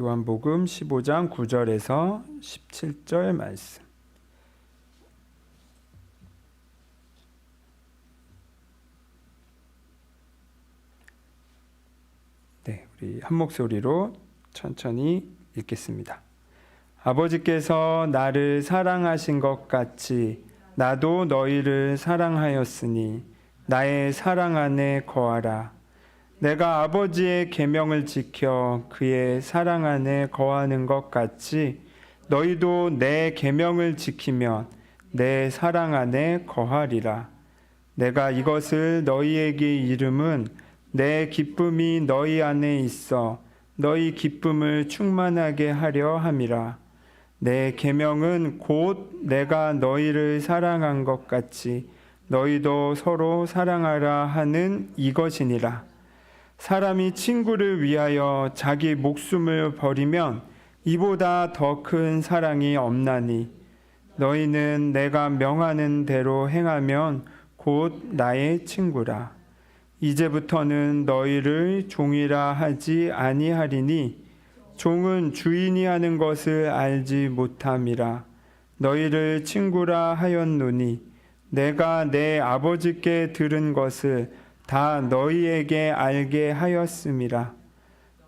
요한복음 15장 9절에서 17절 말씀. 네, 우리 한 목소리로 천천히 읽겠습니다. 아버지께서 나를 사랑하신 것 같이 나도 너희를 사랑하였으니 나의 사랑 안에 거하라. 내가 아버지의 계명을 지켜 그의 사랑 안에 거하는 것 같이 너희도 내 계명을 지키면 내 사랑 안에 거하리라. 내가 이것을 너희에게 이름은 내 기쁨이 너희 안에 있어 너희 기쁨을 충만하게 하려 함이라. 내 계명은 곧 내가 너희를 사랑한 것 같이 너희도 서로 사랑하라 하는 이것이니라. 사람이 친구를 위하여 자기 목숨을 버리면 이보다 더 큰 사랑이 없나니 너희는 내가 명하는 대로 행하면 곧 나의 친구라. 이제부터는 너희를 종이라 하지 아니하리니 종은 주인이 하는 것을 알지 못함이라. 너희를 친구라 하였노니 내가 내 아버지께 들은 것을 다 너희에게 알게 하였음이라.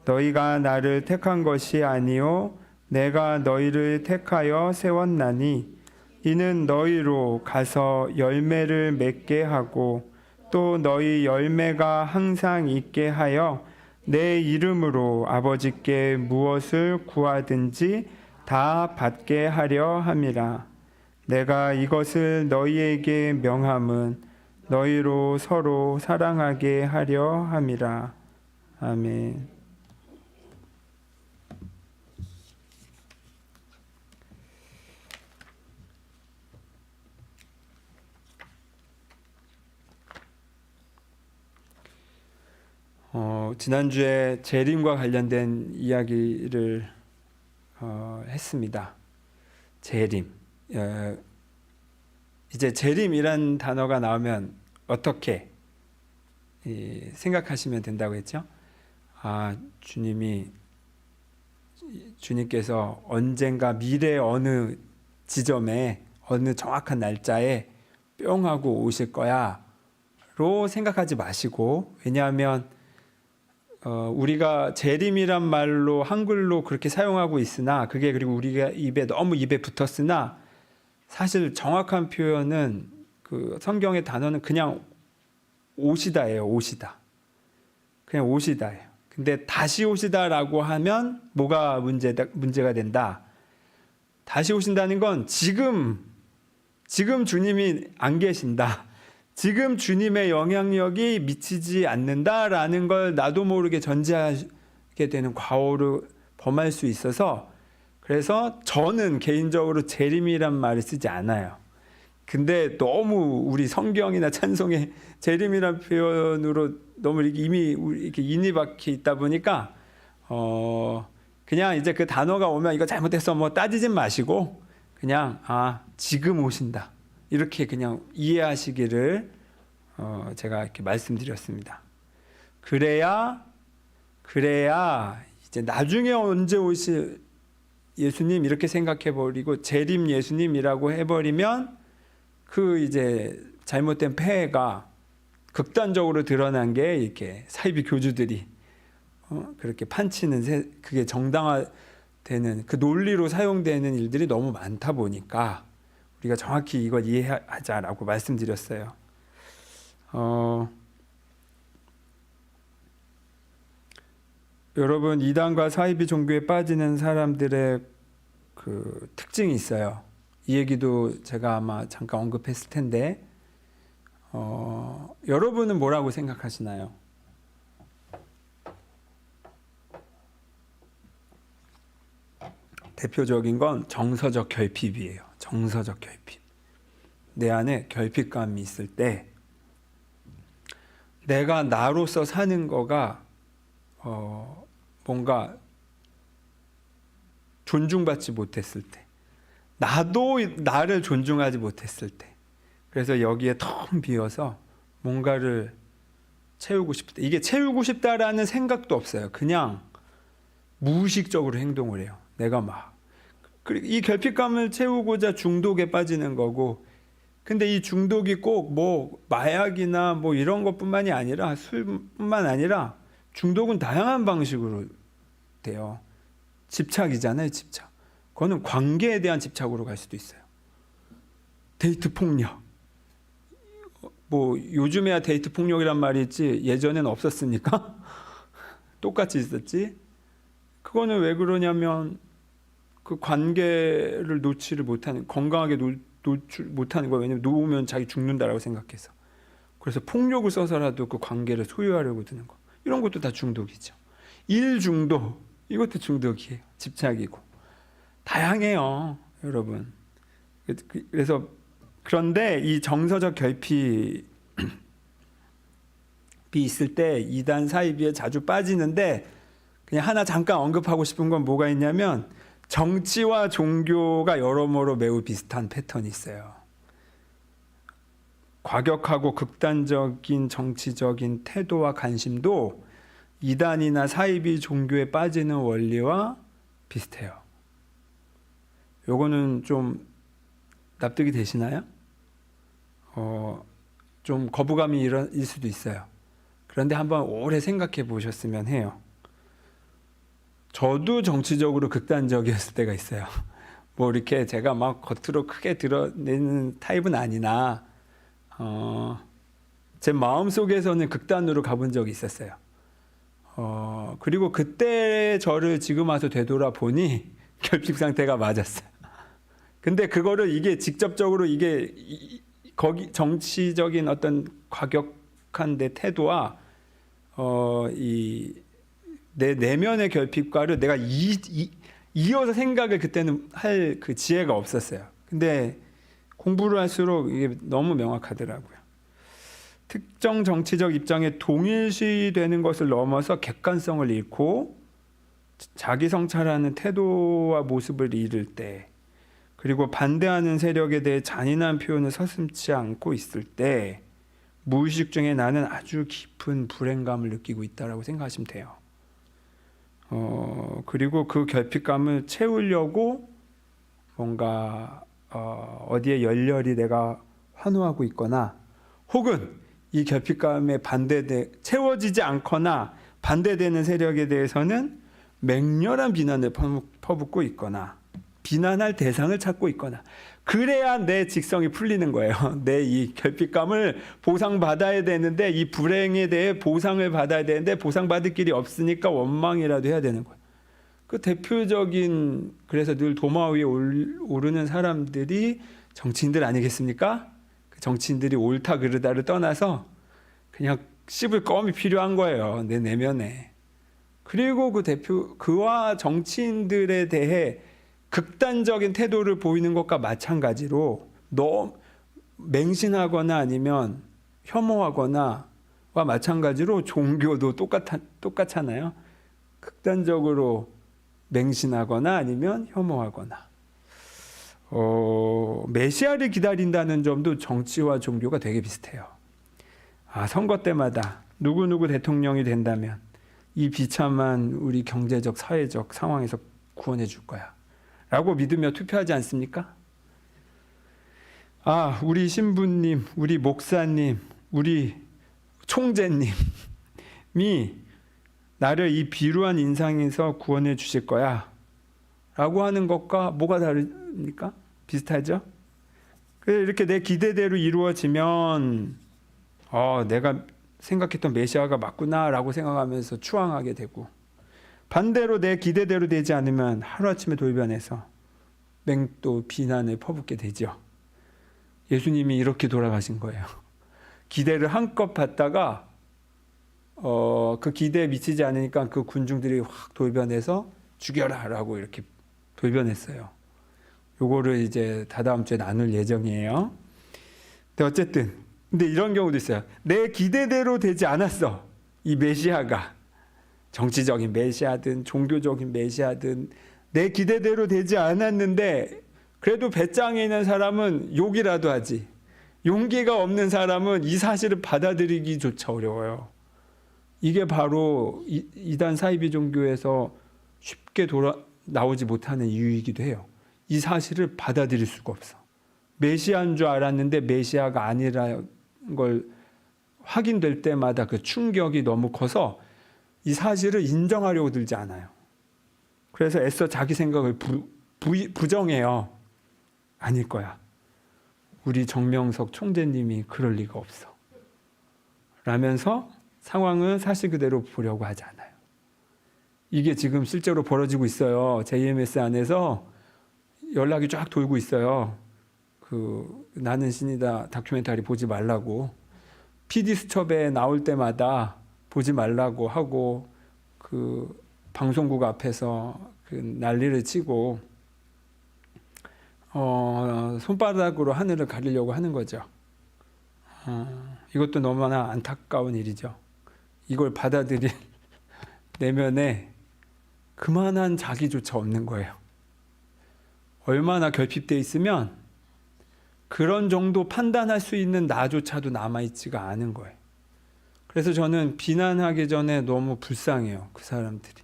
너희가 나를 택한 것이 아니요 내가 너희를 택하여 세웠나니 이는 너희로 가서 열매를 맺게 하고 또 너희 열매가 항상 있게 하여 내 이름으로 아버지께 무엇을 구하든지 다 받게 하려 함이라. 내가 이것을 너희에게 명함은 너희로 서로 사랑하게 하려 함이라. 아멘. 지난주에 재림과 관련된 이야기를 했습니다. 재림. 이제 재림이란 단어가 나오면 어떻게 생각하시면 된다고 했죠? 주님께서 언젠가 미래 어느 지점에 어느 정확한 날짜에 뿅 하고 오실 거야로 생각하지 마시고, 왜냐하면 우리가 재림이란 말로 한글로 그렇게 사용하고 있으나 그게 그리고 우리가 너무 입에 붙었으나 사실 정확한 표현은 그 성경의 단어는 그냥 오시다예요. 오시다. 그냥 오시다예요. 근데 다시 오시다라고 하면 뭐가 문제가 된다. 다시 오신다는 건 지금 주님이 안 계신다. 지금 주님의 영향력이 미치지 않는다라는 걸 나도 모르게 전제하게 되는 과오를 범할 수 있어서, 그래서 저는 개인적으로 재림이란 말을 쓰지 않아요. 근데 너무 우리 성경이나 찬송에 재림이란 표현으로 너무 이미 이렇게 인이 박혀 있다 보니까 그냥 이제 그 단어가 오면 이거 잘못했어 뭐 따지진 마시고 그냥 지금 오신다 이렇게 그냥 이해하시기를 제가 이렇게 말씀드렸습니다. 그래야 이제 나중에 언제 오실 예수님 이렇게 생각해버리고 재림 예수님이라고 해버리면 그 이제 잘못된 폐해가 극단적으로 드러난 게 이렇게 사이비 교주들이 그렇게 판치는 그게 정당화되는 그 논리로 사용되는 일들이 너무 많다 보니까 우리가 정확히 이걸 이해하자라고 말씀드렸어요. 여러분, 이단과 사이비 종교에 빠지는 사람들의 그 특징이 있어요. 이 얘기도 제가 아마 잠깐 언급했을 텐데, 여러분은 뭐라고 생각하시나요? 대표적인 건 정서적 결핍이에요. 정서적 결핍. 내 안에 결핍감이 있을 때 내가 나로서 사는 거가 뭔가 존중받지 못했을 때, 나도 나를 존중하지 못했을 때, 그래서 여기에 텅 비어서 뭔가를 채우고 싶을 때, 이게 채우고 싶다라는 생각도 없어요. 그냥 무의식적으로 행동을 해요. 내가 막. 그리고 이 결핍감을 채우고자 중독에 빠지는 거고, 근데 이 중독이 꼭 뭐 마약이나 뭐 이런 것뿐만이 아니라 술뿐만 아니라 중독은 다양한 방식으로 돼요. 집착이잖아요, 집착. 그거는 관계에 대한 집착으로 갈 수도 있어요. 데이트 폭력. 뭐 요즘에야 데이트 폭력이란 말이 있지 예전에는 없었습니까? 똑같이 있었지. 그거는 왜 그러냐면 그 관계를 놓지를 못하는, 건강하게 놓지 못하는 거예요. 왜냐면 놓으면 자기 죽는다라고 생각해서. 그래서 폭력을 써서라도 그 관계를 소유하려고 드는 거. 이런 것도 다 중독이죠. 일 중독, 이것도 중독이에요. 집착이고. 다양해요, 여러분. 그래서 그런데 이 정서적 결핍이 있을 때 이단 사이비에 자주 빠지는데, 그냥 하나 잠깐 언급하고 싶은 건 뭐가 있냐면 정치와 종교가 여러모로 매우 비슷한 패턴이 있어요. 과격하고 극단적인 정치적인 태도와 관심도 이단이나 사이비 종교에 빠지는 원리와 비슷해요. 요거는 좀 납득이 되시나요? 좀 거부감이 일 수도 있어요. 그런데 한번 오래 생각해 보셨으면 해요. 저도 정치적으로 극단적이었을 때가 있어요. 뭐 이렇게 제가 막 겉으로 크게 드러내는 타입은 아니나 제 마음속에서는 극단으로 가본 적이 있었어요. 그리고 그때 저를 지금 와서 되돌아보니 결핍 상태가 맞았어요. 근데 그거를 이게 직접적으로 이게 거기 정치적인 어떤 과격한 내 태도와 내 내면의 결핍과를 내가 이어서 생각을 그때는 할 그 지혜가 없었어요. 근데 공부를 할수록 이게 너무 명확하더라고요. 특정 정치적 입장에 동일시되는 것을 넘어서 객관성을 잃고 자기 성찰하는 태도와 모습을 잃을 때, 그리고 반대하는 세력에 대해 잔인한 표현을 서슴지 않고 있을 때 무의식 중에 나는 아주 깊은 불행감을 느끼고 있다라고 생각하시면 돼요. 그리고 그 결핍감을 채우려고 뭔가 어디에 열렬히 내가 환호하고 있거나, 혹은 이 결핍감에 채워지지 않거나 반대되는 세력에 대해서는 맹렬한 비난을 퍼붓고 있거나 비난할 대상을 찾고 있거나, 그래야 내 직성이 풀리는 거예요. 내 이 결핍감을 보상받아야 되는데, 이 불행에 대해 보상을 받아야 되는데 보상받을 길이 없으니까 원망이라도 해야 되는 거예요. 그 대표적인, 그래서 늘 도마 위에 오르는 사람들이 정치인들 아니겠습니까? 그 정치인들이 옳다 그르다를 떠나서 그냥 씹을 껌이 필요한 거예요, 내 내면에. 그리고 그와 정치인들에 대해 극단적인 태도를 보이는 것과 마찬가지로 너무 맹신하거나 아니면 혐오하거나와 마찬가지로 종교도 똑같잖아요. 극단적으로 맹신하거나 아니면 혐오하거나. 메시아를 기다린다는 점도 정치와 종교가 되게 비슷해요. 선거 때마다 누구누구 대통령이 된다면 이 비참한 우리 경제적 사회적 상황에서 구원해 줄 거야 라고 믿으며 투표하지 않습니까? 우리 신부님, 우리 목사님, 우리 총재님이 나를 이 비루한 인상에서 구원해 주실 거야 라고 하는 것과 뭐가 다릅니까? 비슷하죠? 이렇게 내 기대대로 이루어지면 내가 생각했던 메시아가 맞구나 라고 생각하면서 추앙하게 되고, 반대로 내 기대대로 되지 않으면 하루아침에 돌변해서 맹또 비난을 퍼붓게 되죠. 예수님이 이렇게 돌아가신 거예요. 기대를 한껏 받다가 그 기대에 미치지 않으니까 그 군중들이 확 돌변해서 죽여라 라고 이렇게 돌변했어요. 요거를 이제 다다음 주에 나눌 예정이에요. 근데 어쨌든 근데 이런 경우도 있어요. 내 기대대로 되지 않았어, 이 메시아가. 정치적인 메시아든 종교적인 메시아든 내 기대대로 되지 않았는데, 그래도 배짱이 있는 사람은 욕이라도 하지, 용기가 없는 사람은 이 사실을 받아들이기조차 어려워요. 이게 바로 이단 사이비 종교에서 쉽게 나오지 못하는 이유이기도 해요. 이 사실을 받아들일 수가 없어. 메시아인 줄 알았는데 메시아가 아니라는 걸 확인될 때마다 그 충격이 너무 커서 이 사실을 인정하려고 들지 않아요. 그래서 애써 자기 생각을 부정해요. 아닐 거야. 우리 정명석 총재님이 그럴 리가 없어. 라면서 상황은 사실 그대로 보려고 하지 않아요. 이게 지금 실제로 벌어지고 있어요. JMS 안에서 연락이 쫙 돌고 있어요. 그 나는 신이다 다큐멘터리 보지 말라고. PD수첩에 나올 때마다 보지 말라고 하고 그 방송국 앞에서 그 난리를 치고 손바닥으로 하늘을 가리려고 하는 거죠. 이것도 너무나 안타까운 일이죠. 이걸 받아들일 내면에 그만한 자기조차 없는 거예요. 얼마나 결핍되어 있으면 그런 정도 판단할 수 있는 나조차도 남아있지가 않은 거예요. 그래서 저는 비난하기 전에 너무 불쌍해요. 그 사람들이.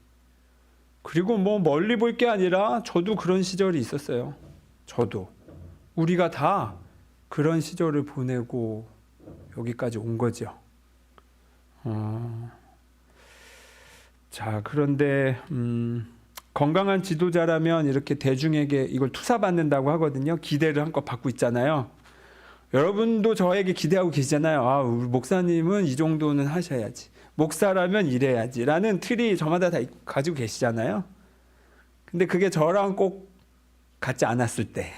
그리고 뭐 멀리 볼 게 아니라 저도 그런 시절이 있었어요. 저도. 우리가 다 그런 시절을 보내고 여기까지 온 거죠. 자, 그런데 건강한 지도자라면 이렇게 대중에게 이걸 투사받는다고 하거든요. 기대를 한껏 받고 있잖아요. 여러분도 저에게 기대하고 계시잖아요. 아, 우리 목사님은 이 정도는 하셔야지. 목사라면 이래야지. 라는 틀이 저마다 다 가지고 계시잖아요. 근데 그게 저랑 꼭 같지 않았을 때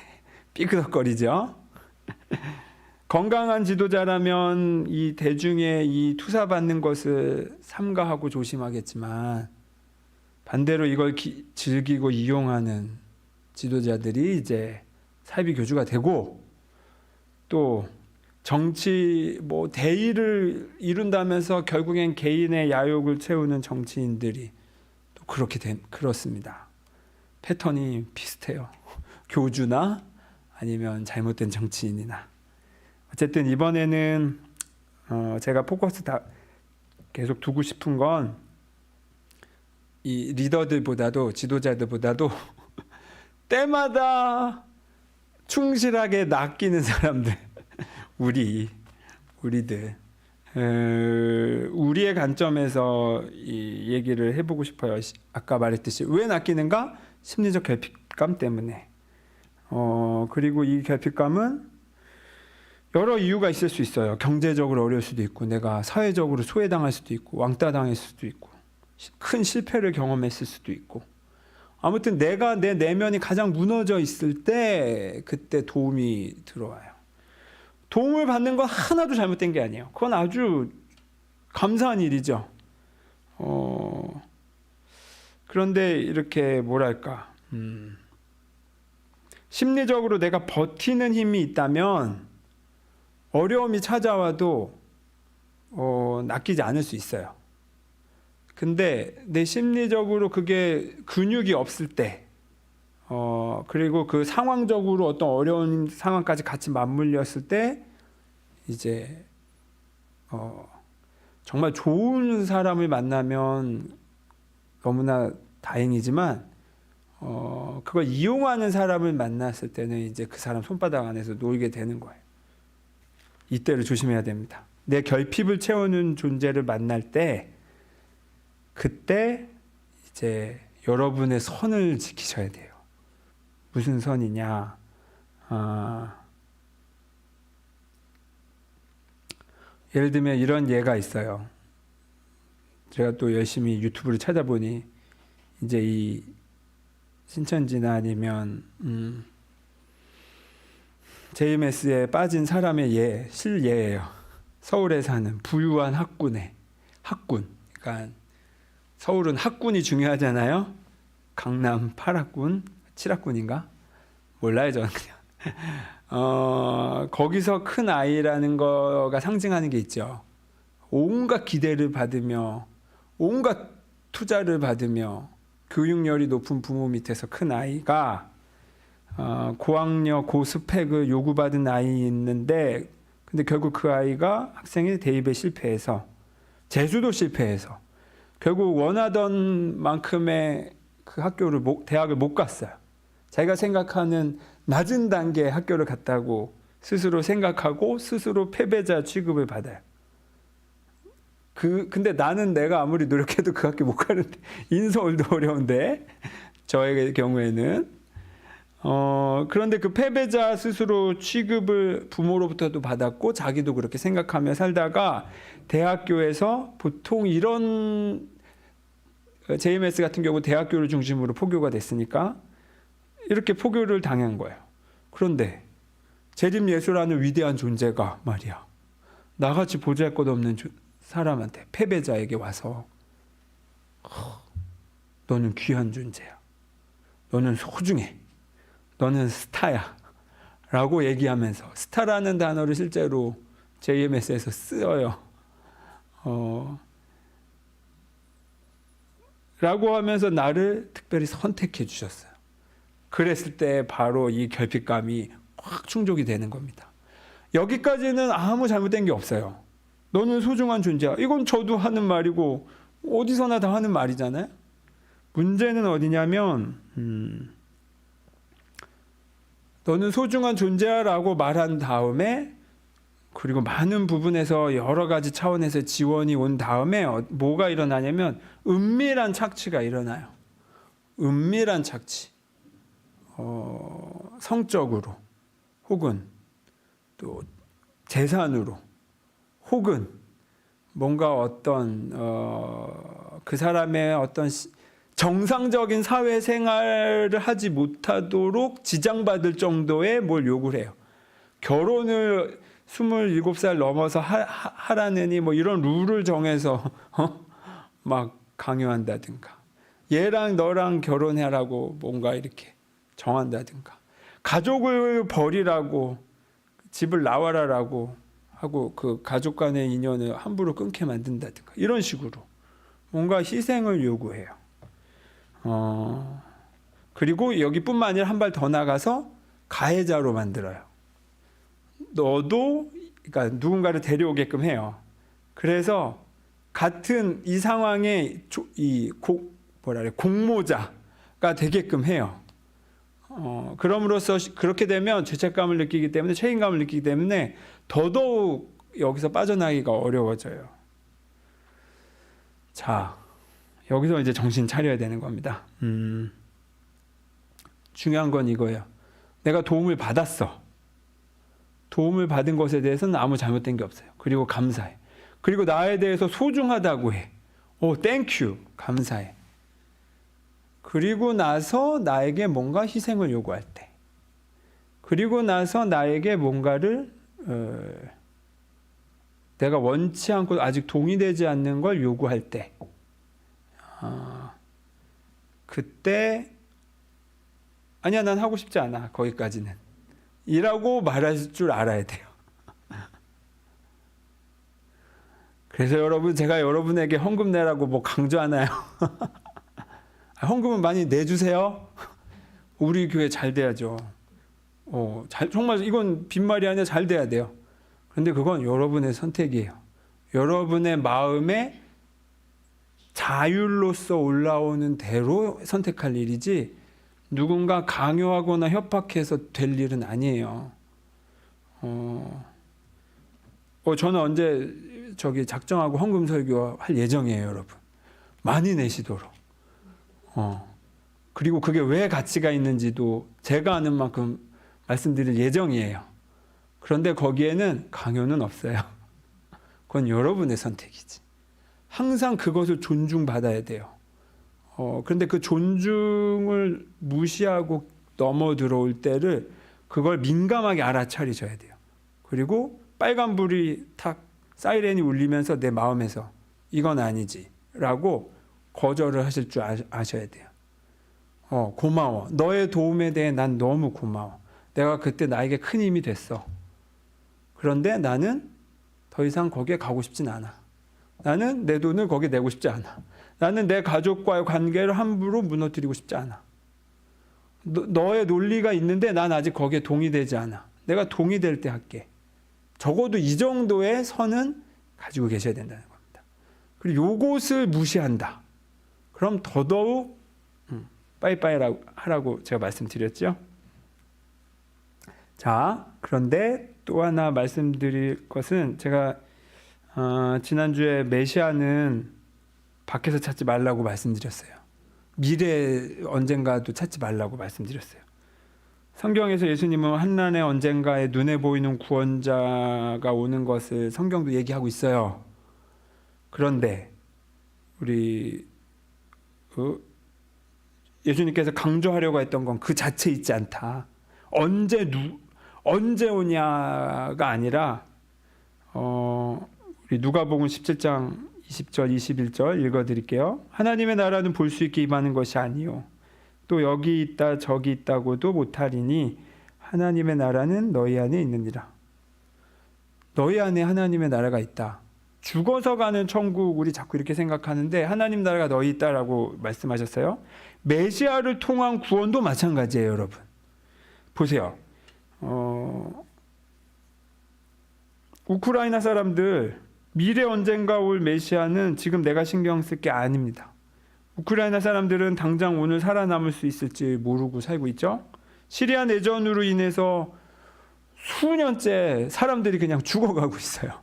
삐그덕거리죠. 건강한 지도자라면 이 대중의 이 투사받는 것을 삼가하고 조심하겠지만 반대로 이걸 즐기고 이용하는 지도자들이 이제 사이비 교주가 되고 또 정치 뭐 대의를 이룬다면서 결국엔 개인의 야욕을 채우는 정치인들이 또 그렇습니다. 패턴이 비슷해요. 교주나 아니면 잘못된 정치인이나. 어쨌든 이번에는 제가 포커스 다 계속 두고 싶은 건 이 리더들보다도 지도자들보다도 때마다 충실하게 낚이는 사람들, 우리들, 우리의 관점에서 이 얘기를 해보고 싶어요. 아까 말했듯이 왜 낚이는가? 심리적 결핍감 때문에. 그리고 이 결핍감은 여러 이유가 있을 수 있어요. 경제적으로 어려울 수도 있고, 내가 사회적으로 소외당할 수도 있고, 왕따 당할 수도 있고, 큰 실패를 경험했을 수도 있고. 아무튼 내가 내 내면이 가장 무너져 있을 때 그때 도움이 들어와요. 도움을 받는 건 하나도 잘못된 게 아니에요. 그건 아주 감사한 일이죠. 그런데 이렇게 뭐랄까 심리적으로 내가 버티는 힘이 있다면 어려움이 찾아와도 낚이지 않을 수 있어요. 근데 내 심리적으로 그게 근육이 없을 때 그리고 그 상황적으로 어떤 어려운 상황까지 같이 맞물렸을 때 이제 정말 좋은 사람을 만나면 너무나 다행이지만 그걸 이용하는 사람을 만났을 때는 이제 그 사람 손바닥 안에서 놀게 되는 거예요. 이때를 조심해야 됩니다. 내 결핍을 채우는 존재를 만날 때 그때 이제 여러분의 선을 지키셔야 돼요. 무슨 선이냐? 예를 들면 이런 예가 있어요. 제가 또 열심히 유튜브를 찾아보니 이제 이 신천지나 아니면 JMS에 빠진 사람의 실예예요. 서울에 사는 부유한 학군. 그러니까 서울은 학군이 중요하잖아요. 강남 8학군, 7학군인가? 몰라요, 저는 그냥. 거기서 큰 아이라는 거가 상징하는 게 있죠. 온갖 기대를 받으며, 온갖 투자를 받으며, 교육열이 높은 부모 밑에서 큰 아이가 고학력, 고스펙을 요구받은 아이 있는데, 근데 결국 그 아이가 학생의 대입에 실패해서, 재수도 실패해서, 결국 원하던 만큼의 그 학교를 대학을 못 갔어요. 자기가 생각하는 낮은 단계의 학교를 갔다고 스스로 생각하고 스스로 패배자 취급을 받아요. 근데 나는 내가 아무리 노력해도 그 학교 못 가는데, 인서울도 어려운데, 저의 경우에는. 그런데 그 패배자 스스로 취급을 부모로부터도 받았고, 자기도 그렇게 생각하며 살다가, 대학교에서 보통 이런, JMS 같은 경우 대학교를 중심으로 포교가 됐으니까, 이렇게 포교를 당한 거예요. 그런데, 재림 예수라는 위대한 존재가 말이야, 나같이 보잘것없는 사람한테, 패배자에게 와서 너는 귀한 존재야, 너는 소중해, 너는 스타야 라고 얘기하면서, 스타라는 단어를 실제로 JMS에서 쓰여요. 라고 하면서 나를 특별히 선택해 주셨어요. 그랬을 때 바로 이 결핍감이 확 충족이 되는 겁니다. 여기까지는 아무 잘못된 게 없어요. 너는 소중한 존재야. 이건 저도 하는 말이고 어디서나 다 하는 말이잖아요. 문제는 어디냐면 너는 소중한 존재야 라고 말한 다음에, 그리고 많은 부분에서 여러 가지 차원에서 지원이 온 다음에 뭐가 일어나냐면 은밀한 착취가 일어나요. 은밀한 착취. 성적으로, 혹은 또 재산으로, 혹은 뭔가 어떤 그 사람의 어떤 정상적인 사회생활을 하지 못하도록 지장받을 정도의 뭘 요구를 해요. 결혼을 27살 넘어서 하라느니 뭐 이런 룰을 정해서 막 강요한다든가, 얘랑 너랑 결혼하라고 뭔가 이렇게 정한다든가, 가족을 버리라고, 집을 나와라라고 하고 그 가족 간의 인연을 함부로 끊게 만든다든가, 이런 식으로 뭔가 희생을 요구해요. 그리고 여기뿐만 아니라 한 발 더 나가서 가해자로 만들어요. 너도, 그러니까 누군가를 데려오게끔 해요. 그래서 같은 이 상황에 공모자가 되게끔 해요. 그럼으로써 그렇게 되면 죄책감을 느끼기 때문에, 책임감을 느끼기 때문에 더더욱 여기서 빠져나기가 어려워져요. 자, 여기서 이제 정신 차려야 되는 겁니다. 중요한 건 이거예요. 내가 도움을 받았어. 도움을 받은 것에 대해서는 아무 잘못된 게 없어요. 그리고 감사해. 그리고 나에 대해서 소중하다고 해. 땡큐. 감사해. 그리고 나서 나에게 뭔가 희생을 요구할 때, 그리고 나서 나에게 뭔가를 내가 원치 않고 아직 동의되지 않는 걸 요구할 때, 그때 아니야, 난 하고 싶지 않아, 거기까지는 이라고 말할 줄 알아야 돼요. 그래서 여러분, 제가 여러분에게 헌금 내라고 뭐 강조하나요? 헌금은 많이 내주세요. 우리 교회 잘 돼야죠. 정말 이건 빈말이 아니라 잘 돼야 돼요. 그런데 그건 여러분의 선택이에요. 여러분의 마음에 자율로서 올라오는 대로 선택할 일이지, 누군가 강요하거나 협박해서 될 일은 아니에요. 저는 언제 작정하고 헌금 설교 할 예정이에요, 여러분. 많이 내시도록. 그리고 그게 왜 가치가 있는지도 제가 아는 만큼 말씀드릴 예정이에요. 그런데 거기에는 강요는 없어요. 그건 여러분의 선택이지. 항상 그것을 존중받아야 돼요. 그런데 그 존중을 무시하고 넘어 들어올 때를, 그걸 민감하게 알아차리셔야 돼요. 그리고 빨간불이 탁 사이렌이 울리면서 내 마음에서 이건 아니지 라고 거절을 하실 줄 아셔야 돼요. 고마워. 너의 도움에 대해 난 너무 고마워. 내가 그때 나에게 큰 힘이 됐어. 그런데 나는 더 이상 거기에 가고 싶진 않아. 나는 내 돈을 거기에 내고 싶지 않아. 나는 내 가족과의 관계를 함부로 무너뜨리고 싶지 않아. 너의 논리가 있는데 난 아직 거기에 동의되지 않아. 내가 동의될 때 할게. 적어도 이 정도의 선은 가지고 계셔야 된다는 겁니다. 그리고 요것을 무시한다. 그럼 더더욱 빠이빠이 하라고 제가 말씀드렸죠. 자, 그런데 또 하나 말씀드릴 것은 제가 지난주에 메시아는 밖에서 찾지 말라고 말씀드렸어요. 미래 언젠가도 찾지 말라고 말씀드렸어요. 성경에서 예수님은 한란의 언젠가에 눈에 보이는 구원자가 오는 것을 성경도 얘기하고 있어요. 그런데 우리 예수님께서 강조하려고 했던 건 그 자체에 있지 않다. 언제 오냐가 아니라 우리 누가복음 17장 20절 21절 읽어드릴게요. 하나님의 나라는 볼 수 있게 임하는 것이 아니요 또 여기 있다 저기 있다고도 못하리니 하나님의 나라는 너희 안에 있느니라. 너희 안에 하나님의 나라가 있다. 죽어서 가는 천국 우리 자꾸 이렇게 생각하는데 하나님 나라가 너희 있다라고 말씀하셨어요. 메시아를 통한 구원도 마찬가지예요, 여러분. 보세요. 우크라이나 사람들 미래 언젠가 올 메시아는 지금 내가 신경 쓸 게 아닙니다. 우크라이나 사람들은 당장 오늘 살아남을 수 있을지 모르고 살고 있죠. 시리아 내전으로 인해서 수년째 사람들이 그냥 죽어가고 있어요.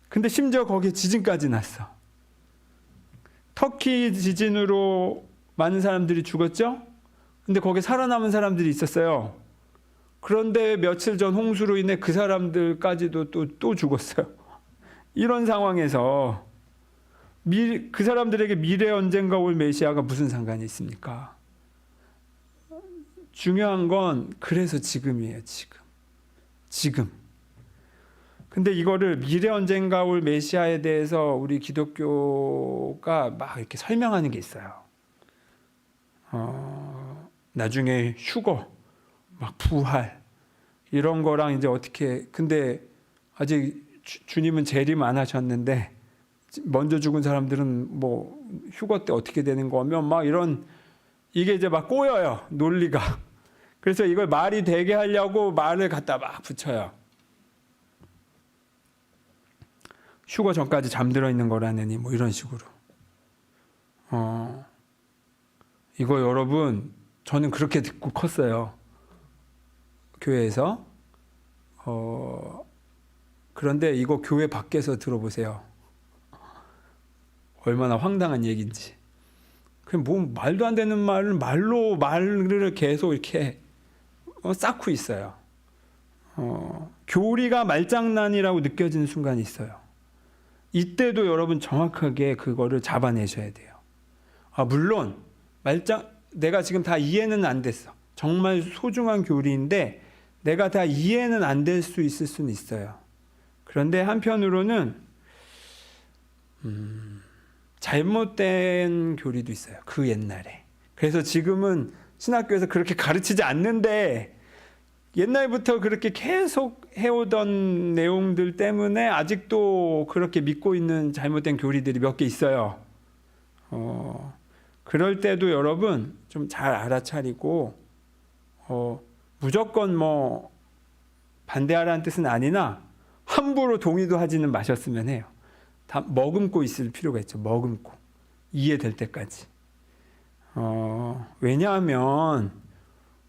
근데 심지어 거기에 지진까지 났어. 터키 지진으로 많은 사람들이 죽었죠. 근데 거기에 살아남은 사람들이 있었어요. 그런데 며칠 전 홍수로 인해 그 사람들까지도 또 죽었어요. 이런 상황에서 그 사람들에게 미래 언젠가 올 메시아가 무슨 상관이 있습니까? 중요한 건 그래서 지금이에요. 지금. 근데 이거를 미래 언젠가 올 메시아에 대해서 우리 기독교가 막 이렇게 설명하는 게 있어요. 나중에 휴거, 막 부활 이런 거랑 이제 어떻게, 근데 아직 주님은 재림 안 하셨는데 먼저 죽은 사람들은 뭐 휴거 때 어떻게 되는 거면 막 이런, 이게 이제 막 꼬여요, 논리가. 그래서 이걸 말이 되게 하려고 말을 갖다 막 붙여요. 휴거 전까지 잠들어 있는 거라느니 뭐 이런 식으로. 이거 여러분, 저는 그렇게 듣고 컸어요, 교회에서. 그런데 이거 교회 밖에서 들어보세요. 얼마나 황당한 얘기인지. 그냥 뭐 말도 안 되는 말을 계속 이렇게 쌓고 있어요. 교리가 말장난이라고 느껴지는 순간이 있어요. 이때도 여러분 정확하게 그거를 잡아내셔야 돼요. 물론 내가 지금 다 이해는 안 됐어. 정말 소중한 교리인데 내가 다 이해는 안 될 수 있을 수는 있어요. 그런데 한편으로는 잘못된 교리도 있어요, 그 옛날에. 그래서 지금은 신학교에서 그렇게 가르치지 않는데 옛날부터 그렇게 계속 해오던 내용들 때문에 아직도 그렇게 믿고 있는 잘못된 교리들이 몇 개 있어요. 그럴 때도 여러분 좀 잘 알아차리고, 무조건 뭐 반대하라는 뜻은 아니나 함부로 동의도 하지는 마셨으면 해요. 다 머금고 있을 필요가 있죠. 머금고 이해될 때까지. 왜냐하면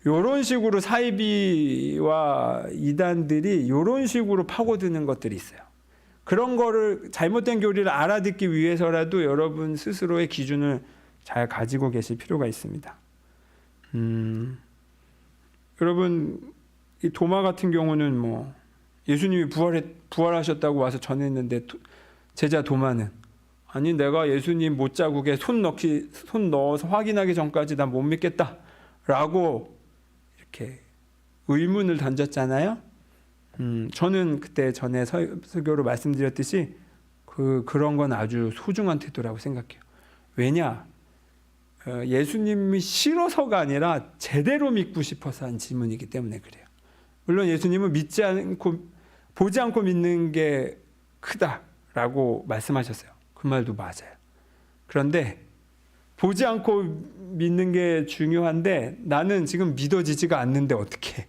이런 식으로 사이비와 이단들이 이런 식으로 파고드는 것들이 있어요. 그런 거를, 잘못된 교리를 알아듣기 위해서라도 여러분 스스로의 기준을 잘 가지고 계실 필요가 있습니다. 여러분, 이 도마 같은 경우는 뭐 예수님이 부활하셨다고 와서 전했는데 제자 도마는, 아니 내가 예수님 못자국에 손 넣어서 확인하기 전까지 난 못 믿겠다라고 이렇게 의문을 던졌잖아요. 저는 그때 전에 설교로 말씀드렸듯이 그런 건 아주 소중한 태도라고 생각해요. 왜냐? 예수님이 싫어서가 아니라 제대로 믿고 싶어서 한 질문이기 때문에 그래요. 물론 예수님은 보지 않고 믿는 게 크다라고 말씀하셨어요. 그 말도 맞아요. 그런데 보지 않고 믿는 게 중요한데 나는 지금 믿어지지가 않는데 어떻게?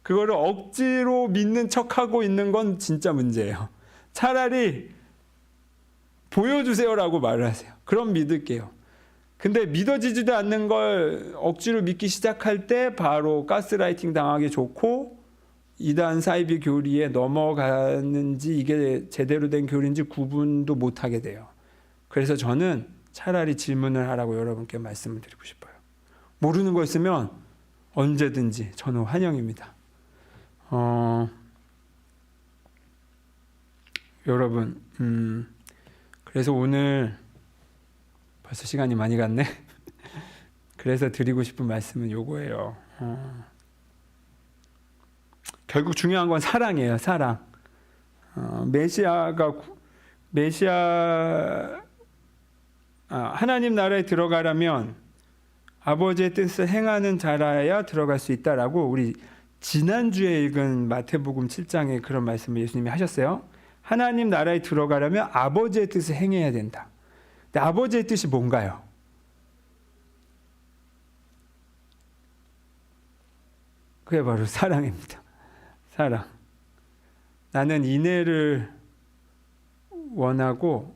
그거를 억지로 믿는 척하고 있는 건 진짜 문제예요. 차라리 보여주세요라고 말을 하세요. 그럼 믿을게요. 근데 믿어지지도 않는 걸 억지로 믿기 시작할 때 바로 가스라이팅 당하기 좋고 이단 사이비 교리에 넘어가는지 이게 제대로 된 교리인지 구분도 못하게 돼요. 그래서 저는 차라리 질문을 하라고 여러분께 말씀을 드리고 싶어요. 모르는 거 있으면 언제든지 저는 환영입니다. 여러분, 그래서 오늘 벌써 시간이 많이 갔네. 그래서 드리고 싶은 말씀은 요거예요. 결국 중요한 건 사랑이에요. 사랑. 하나님 나라에 들어가려면 아버지의 뜻을 행하는 자라야 들어갈 수 있다라고 우리 지난주에 읽은 마태복음 7장에 그런 말씀을 예수님이 하셨어요. 하나님 나라에 들어가려면 아버지의 뜻을 행해야 된다. 근데 아버지의 뜻이 뭔가요? 그게 바로 사랑입니다. 사랑. 나는 인애를 원하고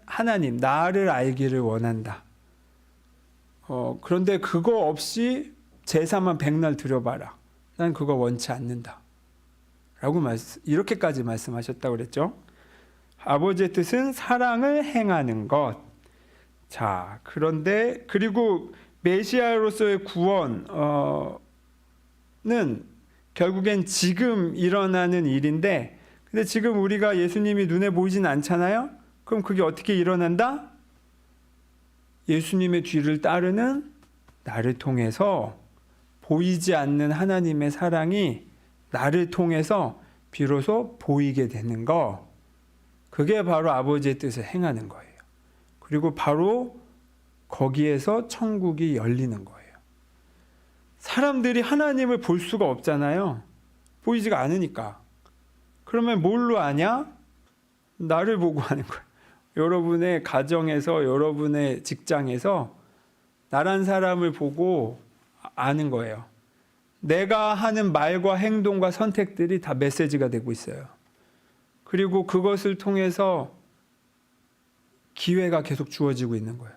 하나님 나를 알기를 원한다. 그런데 그거 없이 제사만 백날 드려봐라. 난 그거 원치 않는다. 라고 이렇게까지 말씀하셨다고 그랬죠. 아버지의 뜻은 사랑을 행하는 것. 자, 그런데 그리고 메시아로서의 구원은 결국엔 지금 일어나는 일인데, 근데 지금 우리가 예수님이 눈에 보이진 않잖아요. 그럼 그게 어떻게 일어난다? 예수님의 뒤를 따르는 나를 통해서 보이지 않는 하나님의 사랑이 나를 통해서 비로소 보이게 되는 거. 그게 바로 아버지의 뜻을 행하는 거예요. 그리고 바로 거기에서 천국이 열리는 거예요. 사람들이 하나님을 볼 수가 없잖아요. 보이지가 않으니까. 그러면 뭘로 아냐? 나를 보고 하는 거예요. 여러분의 가정에서, 여러분의 직장에서 나란 사람을 보고 아는 거예요. 내가 하는 말과 행동과 선택들이 다 메시지가 되고 있어요. 그리고 그것을 통해서 기회가 계속 주어지고 있는 거예요.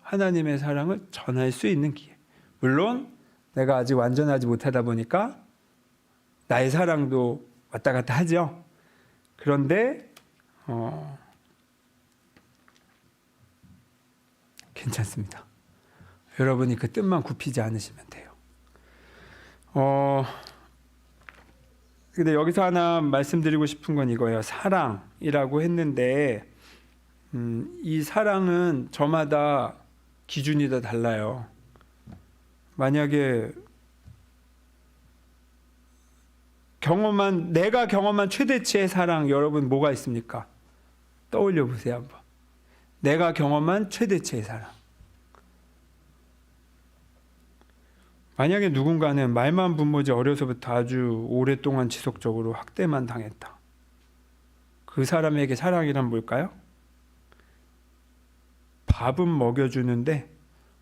하나님의 사랑을 전할 수 있는 기회. 물론 내가 아직 완전하지 못하다 보니까 나의 사랑도 왔다 갔다 하죠. 그런데 괜찮습니다. 여러분이 그 뜻만 굽히지 않으시면 돼요. 근데 여기서 하나 말씀드리고 싶은 건 이거예요. 사랑이라고 했는데 이 사랑은 저마다 기준이 다 달라요. 만약에 내가 경험한 최대치의 사랑, 여러분 뭐가 있습니까? 떠올려 보세요 한번. 내가 경험한 최대치의 사랑. 만약에 누군가는 말만 분모지 어려서부터 아주 오랫동안 지속적으로 학대만 당했다. 그 사람에게 사랑이란 뭘까요? 밥은 먹여주는데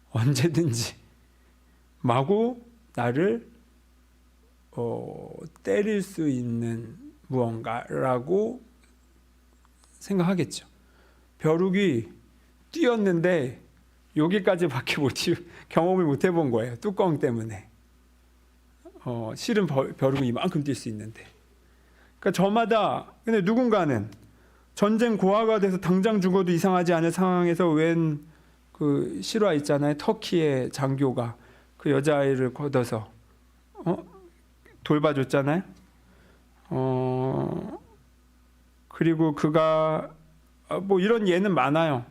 언제든지 마구 나를 때릴 수 있는 무언가라고 생각하겠죠. 벼룩이 뛰었는데 여기까지밖에 경험을 못 해본 거예요. 뚜껑 때문에. 실은 벼룩은 이만큼 뛸 수 있는데. 그러니까 저마다, 근데 누군가는 전쟁 고아가 돼서 당장 죽어도 이상하지 않을 상황에서 웬 그 실화 있잖아요. 터키의 장교가 그 여자아이를 걷어서 돌봐줬잖아요. 그리고 그가 뭐 이런 예는 많아요.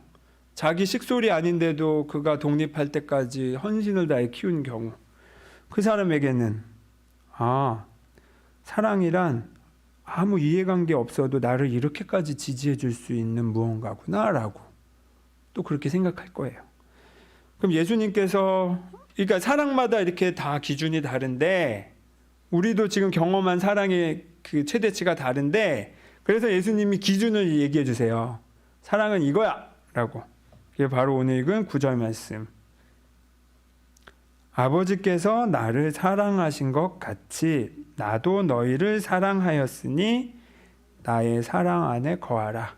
자기 식솔이 아닌데도 그가 독립할 때까지 헌신을 다해 키운 경우. 그 사람에게는 사랑이란 아무 이해관계 없어도 나를 이렇게까지 지지해 줄 수 있는 무언가구나 라고 또 그렇게 생각할 거예요. 그럼 예수님께서, 그러니까 사랑마다 이렇게 다 기준이 다른데 우리도 지금 경험한 사랑의 그 최대치가 다른데, 그래서 예수님이 기준을 얘기해 주세요. 사랑은 이거야 라고. 그게 바로 오늘 읽은 9절 말씀. 아버지께서 나를 사랑하신 것 같이 나도 너희를 사랑하였으니 나의 사랑 안에 거하라.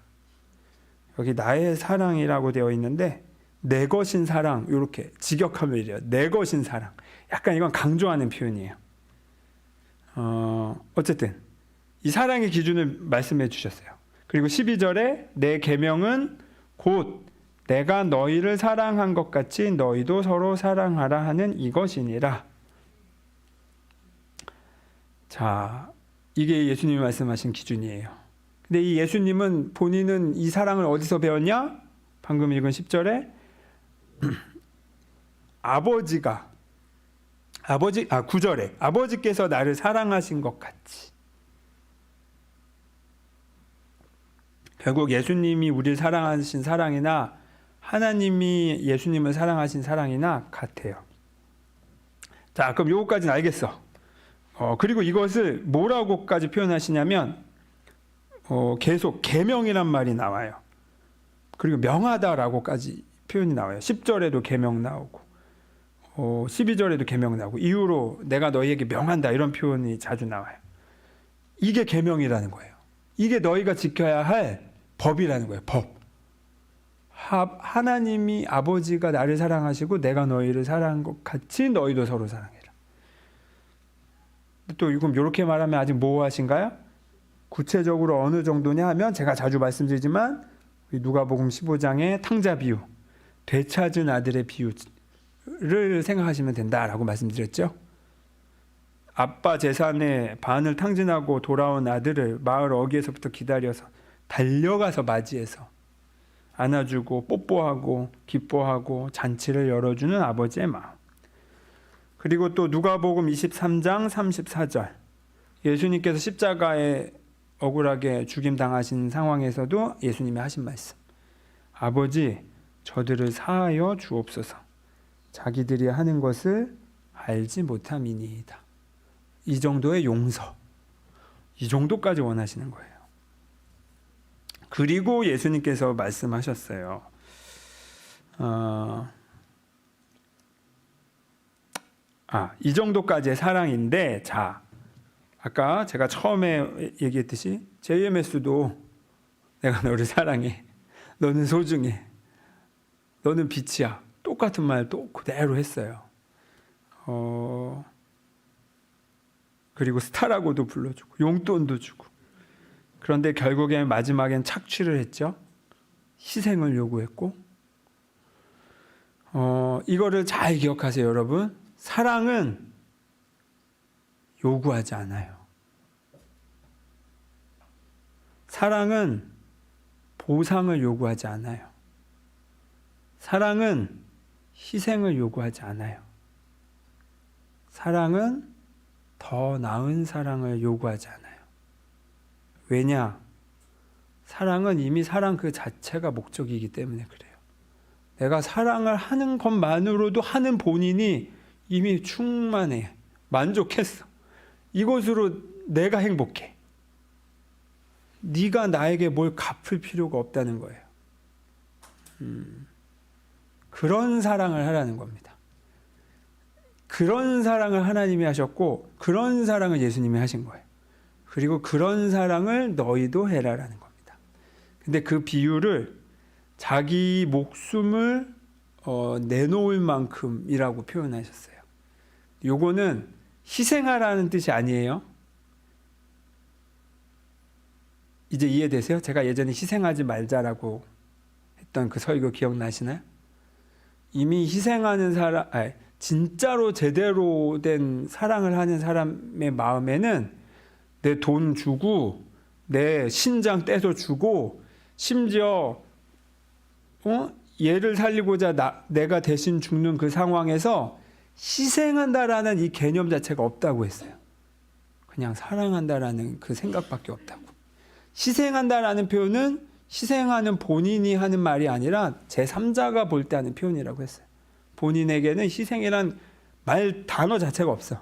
여기 나의 사랑이라고 되어 있는데 내 것인 사랑, 이렇게 직역하면 이래요. 내 것인 사랑. 약간 이건 강조하는 표현이에요. 어쨌든 이 사랑의 기준을 말씀해 주셨어요. 그리고 12절에 내 계명은 곧 내가 너희를 사랑한 것 같이 너희도 서로 사랑하라 하는 이것이니라. 자, 이게 예수님이 말씀하신 기준이에요. 근데 이 예수님은 본인은 이 사랑을 어디서 배웠냐? 방금 읽은 10절에 아버지가 9절에 아버지께서 나를 사랑하신 것 같이. 결국 예수님이 우리를 사랑하신 사랑이나 하나님이 예수님을 사랑하신 사랑이나 같아요. 자, 그럼 요거까지는 알겠어. 그리고 이것을 뭐라고까지 표현하시냐면 계속 계명이란 말이 나와요. 그리고 명하다라고까지 표현이 나와요. 10절에도 계명 나오고 12절에도 계명 나오고 이후로 내가 너희에게 명한다 이런 표현이 자주 나와요. 이게 계명이라는 거예요. 이게 너희가 지켜야 할 법이라는 거예요. 법. 하나님이 아버지가 나를 사랑하시고 내가 너희를 사랑한 것 같이 너희도 서로 사랑해라. 또 그럼 이렇게 말하면 아직 모호하신가요? 구체적으로 어느 정도냐 하면 제가 자주 말씀드리지만 누가복음 15장의 탕자 비유, 되찾은 아들의 비유를 생각하시면 된다라고 말씀드렸죠. 아빠 재산의 반을 탕진하고 돌아온 아들을 마을 어귀에서부터 기다려서 달려가서 맞이해서 안아주고 뽀뽀하고 기뻐하고 잔치를 열어주는 아버지의 마음. 그리고 또 누가복음 23장 34절, 예수님께서 십자가에 억울하게 죽임당하신 상황에서도 예수님이 하신 말씀, 아버지 저들을 사하여 주옵소서, 자기들이 하는 것을 알지 못함이니이다. 이 정도의 용서, 이 정도까지 원하시는 거예요. 그리고 예수님께서 말씀하셨어요. 이 정도까지의 사랑인데, 자, 아까 제가 처음에 얘기했듯이 JMS도 내가 너를 사랑해, 너는 소중해, 너는 빛이야, 똑같은 말 또 그대로 했어요. 그리고 스타라고도 불러주고 용돈도 주고. 그런데 결국엔 마지막엔 착취를 했죠. 희생을 요구했고. 이거를 잘 기억하세요, 여러분. 사랑은 요구하지 않아요. 사랑은 보상을 요구하지 않아요. 사랑은 희생을 요구하지 않아요. 사랑은 더 나은 사랑을 요구하지 않아요. 왜냐? 사랑은 이미 사랑 그 자체가 목적이기 때문에 그래요. 내가 사랑을 하는 것만으로도 하는 본인이 이미 충만해. 만족했어. 이것으로 내가 행복해. 네가 나에게 뭘 갚을 필요가 없다는 거예요. 그런 사랑을 하라는 겁니다. 그런 사랑을 하나님이 하셨고 그런 사랑을 예수님이 하신 거예요. 그리고 그런 사랑을 너희도 해라라는 겁니다. 근데 그 비유를 자기 목숨을 내놓을 만큼이라고 표현하셨어요. 요거는 희생하라는 뜻이 아니에요. 이제 이해되세요? 제가 예전에 희생하지 말자라고 했던 그 설교 기억나시나요? 이미 희생하는 사람, 진짜로 제대로 된 사랑을 하는 사람의 마음에는 내 돈 주고 내 신장 떼서 주고 심지어 얘를 살리고자 내가 대신 죽는 그 상황에서 희생한다라는 이 개념 자체가 없다고 했어요. 그냥 사랑한다라는 그 생각밖에 없다고. 희생한다라는 표현은 희생하는 본인이 하는 말이 아니라 제3자가 볼 때 하는 표현이라고 했어요. 본인에게는 희생이란 말 단어 자체가 없어.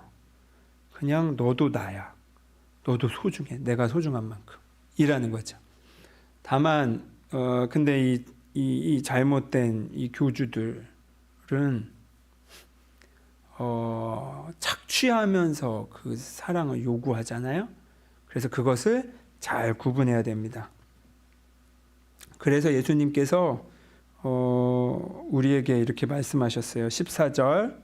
그냥 너도 나야. 너도 소중해. 내가 소중한 만큼. 이라는 거죠. 다만 근데 이 잘못된 이 교주들은 착취하면서 그 사랑을 요구하잖아요. 그래서 그것을 잘 구분해야 됩니다. 그래서 예수님께서 우리에게 이렇게 말씀하셨어요. 14절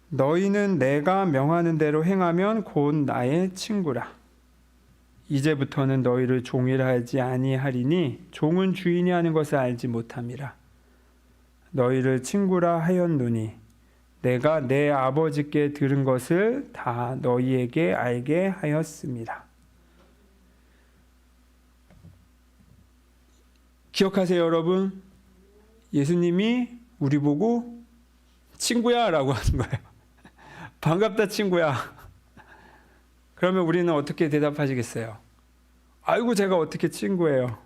너희는 내가 명하는 대로 행하면 곧 나의 친구라. 이제부터는 너희를 종이라 하지 아니하리니 종은 주인이 하는 것을 알지 못함이라. 너희를 친구라 하였노니 내가 내 아버지께 들은 것을 다 너희에게 알게 하였습니다. 기억하세요, 여러분? 예수님이 우리 보고 친구야 라고 하는 거예요. 반갑다, 친구야. 그러면 우리는 어떻게 대답하시겠어요? 아이고, 제가 어떻게 친구예요?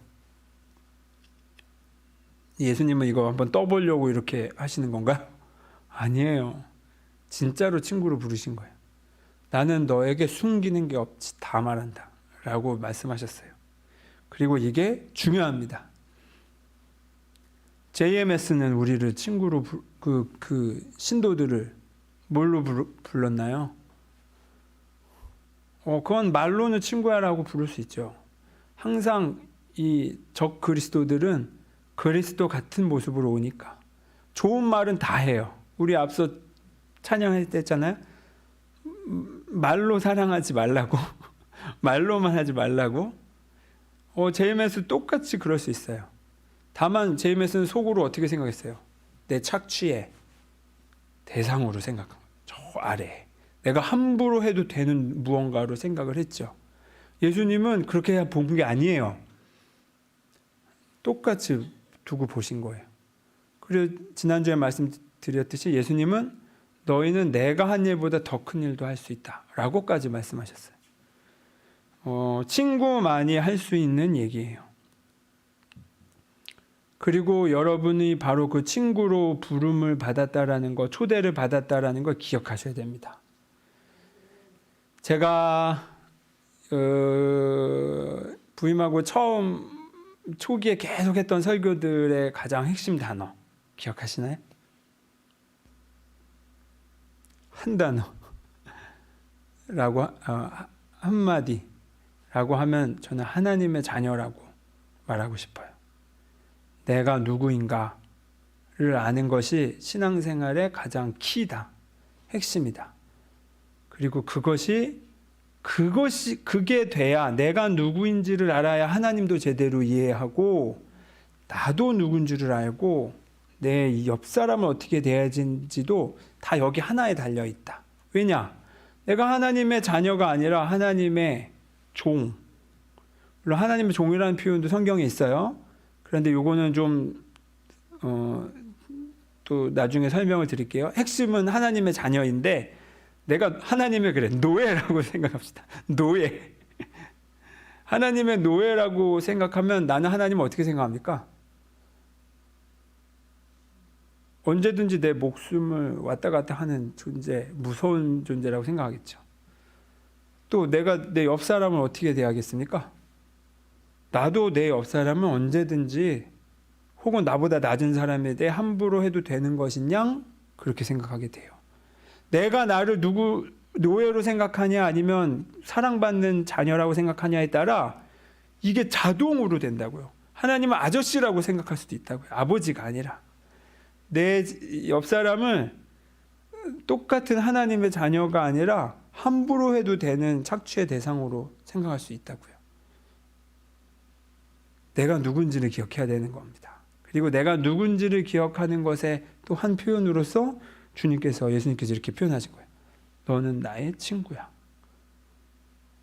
예수님은 이거 한번 떠보려고 이렇게 하시는 건가요? 아니에요. 진짜로 친구로 부르신 거예요. 나는 너에게 숨기는 게 없지, 다 말한다 라고 말씀하셨어요. 그리고 이게 중요합니다. JMS는 우리를 친구로 그 신도들을 뭘로 불렀나요? 그건 말로는 친구야라고 부를 수 있죠. 항상 이 적 그리스도들은 그리스도 같은 모습으로 오니까 좋은 말은 다 해요. 우리 앞서 찬양할 때 했잖아요. 말로 사랑하지 말라고 말로만 하지 말라고. JMS 똑같이 그럴 수 있어요. 다만 JMS는 속으로 어떻게 생각했어요? 내 착취의 대상으로 생각한 거예요. 저 아래 내가 함부로 해도 되는 무언가로 생각을 했죠. 예수님은 그렇게 본 게 아니에요. 똑같이 두고 보신 거예요. 그리고 지난주에 말씀드렸듯이 예수님은 너희는 내가 한 일보다 더 큰 일도 할 수 있다 라고까지 말씀하셨어요. 친구만이 할 수 있는 얘기예요. 그리고 여러분이 바로 그 친구로 부름을 받았다라는 거, 초대를 받았다라는 걸 기억하셔야 됩니다. 제가 부임하고 처음 초기에 계속했던 설교들의 가장 핵심 단어 기억하시나요? 한 단어라고 한마디라고 하면 저는 하나님의 자녀라고 말하고 싶어요. 내가 누구인가를 아는 것이 신앙생활의 가장 키다, 핵심이다. 그리고 그게 돼야 내가 누구인지를 알아야 하나님도 제대로 이해하고 나도 누군지를 알고 내 옆 사람을 어떻게 대해야지도 다 여기 하나에 달려 있다. 왜냐? 내가 하나님의 자녀가 아니라 하나님의 종. 물론 하나님의 종이라는 표현도 성경에 있어요. 그런데 요거는 좀 또 나중에 설명을 드릴게요. 핵심은 하나님의 자녀인데 내가 하나님의 노예라고 생각합시다. 노예. 하나님의 노예라고 생각하면 나는 하나님을 어떻게 생각합니까? 언제든지 내 목숨을 왔다 갔다 하는 존재, 무서운 존재라고 생각하겠죠. 또 내가 내 옆 사람을 어떻게 대하겠습니까? 나도 내 옆 사람은 언제든지 혹은 나보다 낮은 사람에 대해 함부로 해도 되는 것이냐? 그렇게 생각하게 돼요. 내가 나를 노예로 생각하냐 아니면 사랑받는 자녀라고 생각하냐에 따라 이게 자동으로 된다고요. 하나님은 아저씨라고 생각할 수도 있다고요. 아버지가 아니라. 내 옆 사람을 똑같은 하나님의 자녀가 아니라 함부로 해도 되는 착취의 대상으로 생각할 수 있다고요. 내가 누군지를 기억해야 되는 겁니다. 그리고 내가 누군지를 기억하는 것의 또 한 표현으로서 예수님께서 이렇게 표현하신 거예요. 너는 나의 친구야.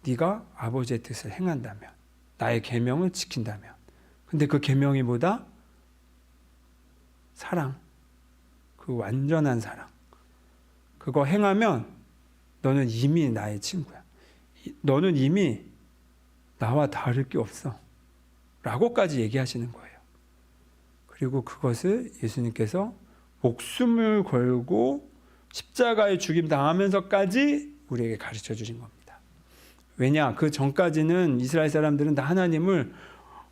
네가 아버지의 뜻을 행한다면, 나의 계명을 지킨다면. 근데 그 계명이 뭐다? 사랑. 그 완전한 사랑. 그거 행하면 너는 이미 나의 친구야. 너는 이미 나와 다를 게 없어. 라고까지 얘기하시는 거예요. 그리고 그것을 예수님께서 목숨을 걸고 십자가에 죽임 당하면서까지 우리에게 가르쳐 주신 겁니다. 왜냐? 그 전까지는 이스라엘 사람들은 다 하나님을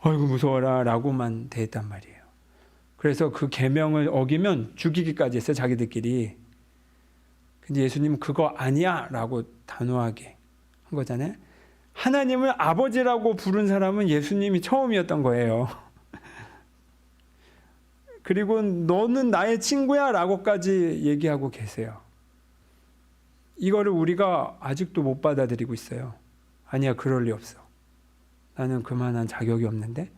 아이고 무서워라 라고만 대했단 말이에요. 그래서 그 계명을 어기면 죽이기까지 했어요. 자기들끼리. 근데 예수님은 그거 아니야 라고 단호하게 한 거잖아요. 하나님을 아버지라고 부른 사람은 예수님이 처음이었던 거예요. 그리고 너는 나의 친구야 라고까지 얘기하고 계세요. 이거를 우리가 아직도 못 받아들이고 있어요. 아니야, 그럴 리 없어. 나는 그만한 자격이 없는데,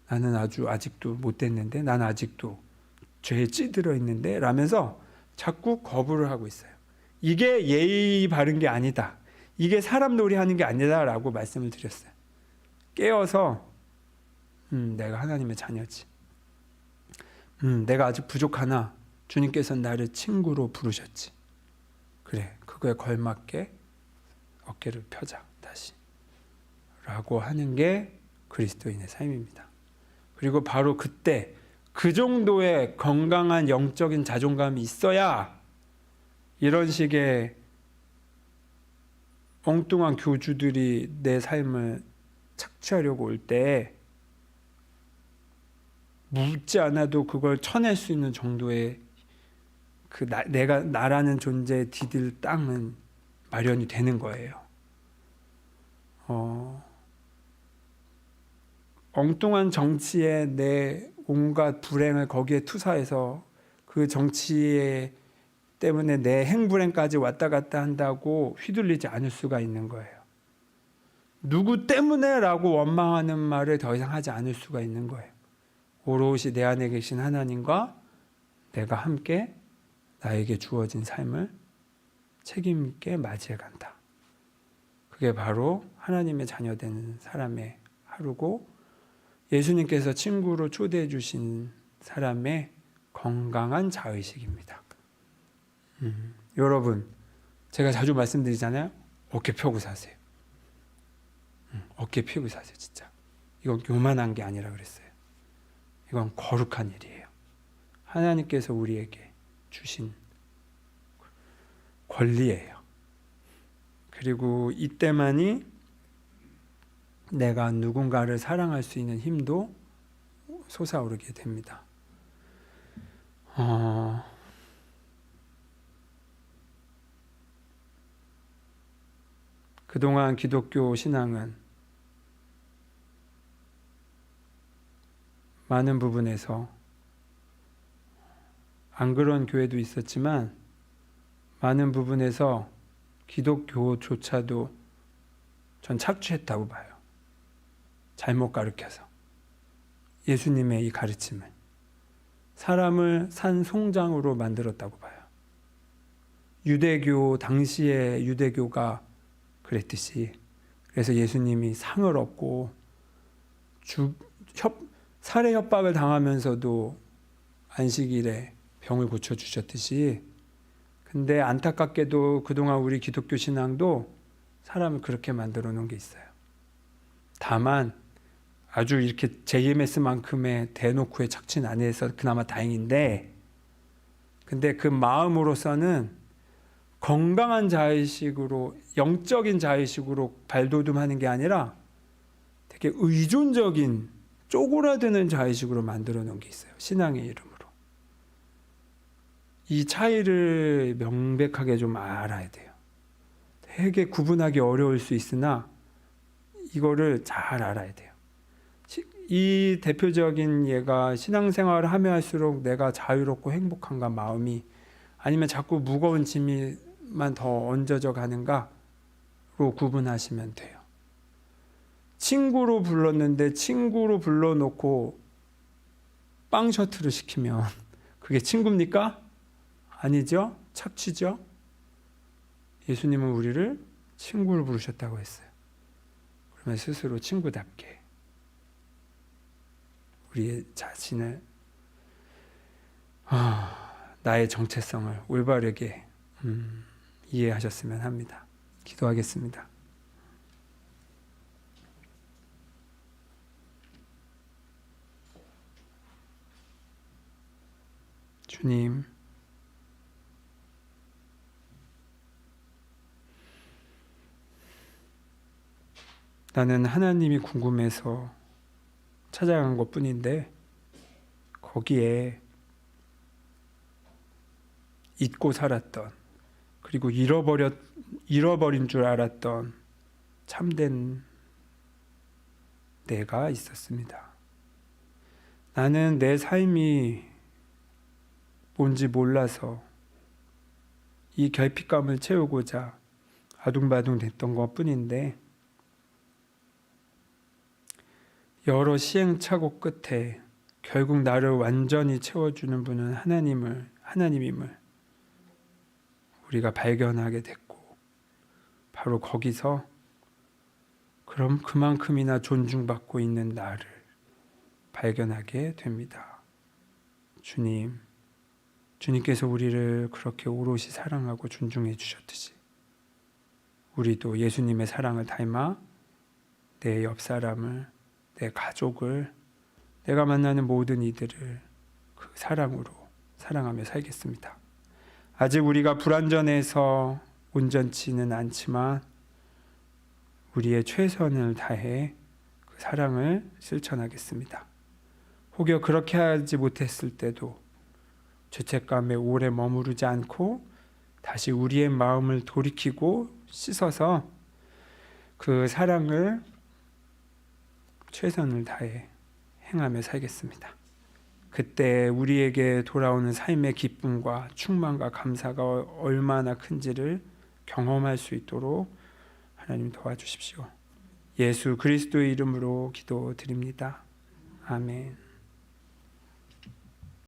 나는 아직도 못 됐는데, 나는 아직도 죄에 찌들어 있는데 라면서 자꾸 거부를 하고 있어요. 이게 예의 바른 게 아니다. 이게 사람 놀이하는 게 아니다 라고 말씀을 드렸어요. 깨어서 내가 하나님의 자녀지. 내가 아직 부족하나 주님께서는 나를 친구로 부르셨지. 그래, 그거에 걸맞게 어깨를 펴자 다시 라고 하는 게 그리스도인의 삶입니다. 그리고 바로 그때 그 정도의 건강한 영적인 자존감이 있어야 이런 식의 엉뚱한 교주들이 내 삶을 착취하려고 올 때 묻지 않아도 그걸 쳐낼 수 있는 정도의 내가 나라는 존재에 디딜 땅은 마련이 되는 거예요. 엉뚱한 정치에 내 온갖 불행을 거기에 투사해서 그 정치 때문에 내 행불행까지 왔다 갔다 한다고 휘둘리지 않을 수가 있는 거예요. 누구 때문에 라고 원망하는 말을 더 이상 하지 않을 수가 있는 거예요. 오롯이 내 안에 계신 하나님과 내가 함께 나에게 주어진 삶을 책임 있게 맞이해 간다. 그게 바로 하나님의 자녀된 사람의 하루고 예수님께서 친구로 초대해 주신 사람의 건강한 자의식입니다. 여러분, 제가 자주 말씀드리잖아요. 어깨 펴고 사세요. 어깨 펴고 사세요. 진짜. 이건 교만한 게 아니라 그랬어요. 이건 거룩한 일이에요. 하나님께서 우리에게 주신 권리예요. 그리고 이때만이 내가 누군가를 사랑할 수 있는 힘도 솟아오르게 됩니다. 그동안 기독교 신앙은 많은 부분에서 안 그런 교회도 있었지만 많은 부분에서 기독교조차도 전 착취했다고 봐요. 잘못 가르쳐서 예수님의 이 가르침을 사람을 산송장으로 만들었다고 봐요. 유대교 당시의 유대교가 그랬듯이 그래서 예수님이 상을 얻고 살해 협박을 당하면서도 안식일에 병을 고쳐주셨듯이 근데 안타깝게도 그동안 우리 기독교 신앙도 사람을 그렇게 만들어 놓은 게 있어요. 다만 아주 이렇게 JMS만큼의 대놓고의 착취는 안 해서 그나마 다행인데 근데 그 마음으로서는 건강한 자의식으로 영적인 자의식으로 발돋움하는 게 아니라 되게 의존적인 쪼그라드는 자의식으로 만들어 놓은 게 있어요. 신앙의 이름으로. 이 차이를 명백하게 좀 알아야 돼요. 되게 구분하기 어려울 수 있으나 이거를 잘 알아야 돼요. 이 대표적인 예가 신앙생활을 하며 할수록 내가 자유롭고 행복한가 마음이 아니면 자꾸 무거운 짐이만 더 얹어져 가는가로 구분하시면 돼요. 친구로 불렀는데 친구로 불러놓고 빵 셔틀을 시키면 그게 친구입니까? 아니죠? 착취죠? 예수님은 우리를 친구로 부르셨다고 했어요. 그러면 스스로 친구답게 우리의 자신을 나의 정체성을 올바르게 이해하셨으면 합니다. 기도하겠습니다. 주님, 나는 하나님이 궁금해서 찾아간 것뿐인데 거기에 잊고 살았던 그리고 잃어버린 줄 알았던 참된 내가 있었습니다. 나는 내 삶이 뭔지 몰라서 이 결핍감을 채우고자 아둥바둥 됐던 것 뿐인데, 여러 시행착오 끝에 결국 나를 완전히 채워주는 분은 하나님임을 우리가 발견하게 됐고, 바로 거기서 그럼 그만큼이나 존중받고 있는 나를 발견하게 됩니다. 주님께서 우리를 그렇게 오롯이 사랑하고 존중해 주셨듯이 우리도 예수님의 사랑을 닮아 내 옆 사람을, 내 가족을, 내가 만나는 모든 이들을 그 사랑으로 사랑하며 살겠습니다. 아직 우리가 불완전해서 온전치는 않지만 우리의 최선을 다해 그 사랑을 실천하겠습니다. 혹여 그렇게 하지 못했을 때도 죄책감에 오래 머무르지 않고 다시 우리의 마음을 돌이키고 씻어서 그 사랑을 최선을 다해 행하며 살겠습니다. 그때 우리에게 돌아오는 삶의 기쁨과 충만과 감사가 얼마나 큰지를 경험할 수 있도록 하나님 도와주십시오. 예수 그리스도의 이름으로 기도드립니다. 아멘.